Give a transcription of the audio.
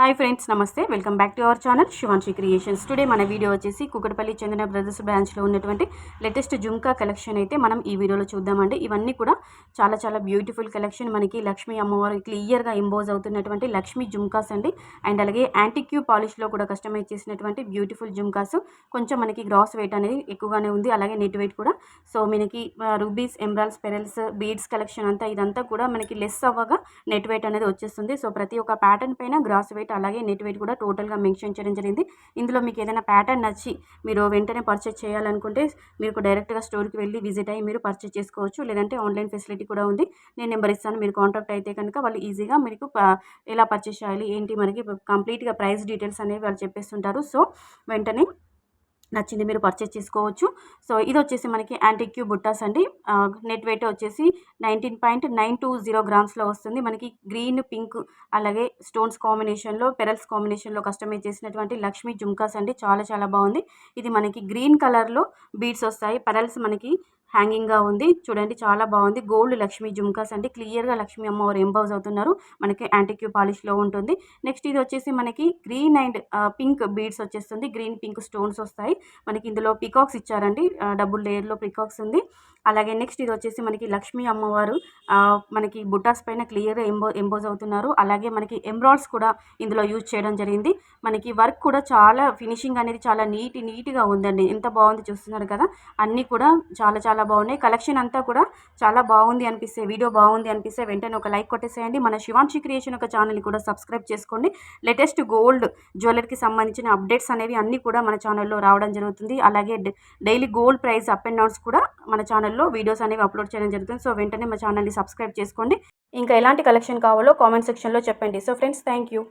Hi friends, నమస్తే. Welcome back to our channel Shivanshi creations. Today మన video వచ్చేసి కూకట్పల్లి చందన brothers బ్రాంచ్లో ఉన్నటువంటి లేటెస్ట్ జుంకా కలెక్షన్ అయితే మనం ఈ వీడియోలో చూద్దామండి. ఇవన్నీ కూడా చాలా చాలా బ్యూటిఫుల్ కలెక్షన్. మనకి లక్ష్మీ అమ్మవారు క్లియర్గా ఇంపోజ్ అవుతున్నటువంటి లక్ష్మీ జుంకాస్ అండి. అండ్ అలాగే యాంటిక్యూ పాలిష్లో కూడా కస్టమైజ్ చేసినటువంటి బ్యూటిఫుల్ జుంకాస్. కొంచెం మనకి గ్రాస్ వెయిట్ అనేది ఎక్కువగానే ఉంది, అలాగే నెట్ వెయిట్ కూడా. సో మనకి rubies, emeralds, pearls, beads collection ఇదంతా కూడా మనకి లెస్ అవ్వగా నెట్ వెయిట్ అనేది వచ్చేస్తుంది. సో ప్రతి ఒక్క ప్యాటర్న్ పైన గ్రాస్ వెయిట్ అలాగే నెట్ వెయిట్ కూడా టోటల్గా మెన్షన్ చేయడం జరిగింది. ఇందులో మీకు ఏదైనా ప్యాటర్న్ నచ్చి మీరు వెంటనే పర్చేస్ చేయాలనుకుంటే మీరు డైరెక్ట్గా స్టోర్కి వెళ్ళి విజిట్ అయ్యి మీరు పర్చేస్ చేసుకోవచ్చు. లేదంటే ఆన్లైన్ ఫెసిలిటీ కూడా ఉంది. నేను నెంబర్ ఇస్తాను, మీరు కాంటాక్ట్ అయితే కనుక వాళ్ళు ఈజీగా మీకు ఎలా పర్చేస్ చేయాలి ఏంటి మనకి కంప్లీట్గా ప్రైస్ డీటెయిల్స్ అనేవి వాళ్ళు చెప్పేస్తుంటారు. సో వెంటనే నచ్చింది మీరు పర్చేస్ చేసుకోవచ్చు. సో ఇది వచ్చేసి మనకి యాంటిక్యూ బుట్టాస్ అండి. నెట్ వెయిట్ వచ్చేసి 19.920 గ్రామ్స్లో వస్తుంది. మనకి గ్రీన్, పింక్ అలాగే స్టోన్స్ కాంబినేషన్లో, పెరల్స్ కాంబినేషన్లో కస్టమైజ్ చేసినటువంటి లక్ష్మీ జుంకాస్ అండి. చాలా చాలా బాగుంది. ఇది మనకి గ్రీన్ కలర్లో బీడ్స్ వస్తాయి. పెరల్స్ మనకి హ్యాంగింగ్గా ఉంది. చూడండి, చాలా బాగుంది. గోల్డ్ లక్ష్మీ జుంకాస్ అండి. క్లియర్గా లక్ష్మీ అమ్మవారు ఎంపోజ్ అవుతున్నారు. మనకి యాంటిక్యూ పాలిష్లో ఉంటుంది. నెక్స్ట్ ఇది వచ్చేసి మనకి గ్రీన్ అండ్ పింక్ బీడ్స్ వచ్చేస్తుంది. గ్రీన్, పింక్ స్టోన్స్ వస్తాయి. మనకి ఇందులో పికాక్స్ ఇచ్చారండి, డబుల్ లేయర్లో పికాక్స్ ఉంది. అలాగే నెక్స్ట్ ఇది వచ్చేసి మనకి లక్ష్మీ అమ్మవారు మనకి బుట్టాస్ పైన క్లియర్గా ఎంపోజ్ అవుతున్నారు. అలాగే మనకి ఎమరాల్డ్స్ కూడా ఇందులో యూజ్ చేయడం జరిగింది. మనకి వర్క్ కూడా చాలా ఫినిషింగ్ అనేది చాలా నీట్గా ఉందండి. ఎంత బాగుంది చూస్తున్నారు కదా. అన్నీ కూడా చాలా చాలా బాగున్నాయి. కలెక్షన్ అంతా కూడా చాలా బాగుంది అనిపిస్తే, వీడియో బాగుంది అనిపిస్తే వెంటనే ఒక లైక్ కొట్టేసేయండి. మన శివాన్షి క్రియేషన్ ఒక ఛానల్ని కూడా సబ్స్క్రైబ్ చేసుకోండి. లేటెస్ట్ గోల్డ్ జ్యువెలరీకి సంబంధించిన అప్డేట్స్ అనేవి అన్నీ కూడా మన ఛానల్లో రావడం జరుగుతుంది. అలాగే daily gold price up and downs కూడా మన ఛానల్లో వీడియోస్ అనేవి అప్లోడ్ చేయడం జరుగుతుంది. సో వెంటనే మా ఛానల్ని సబ్స్క్రైబ్ చేసుకోండి. ఇంకా ఎలాంటి కలెక్షన్ కావాలో కామెంట్ సెక్షన్లో చెప్పండి. So friends, thank you.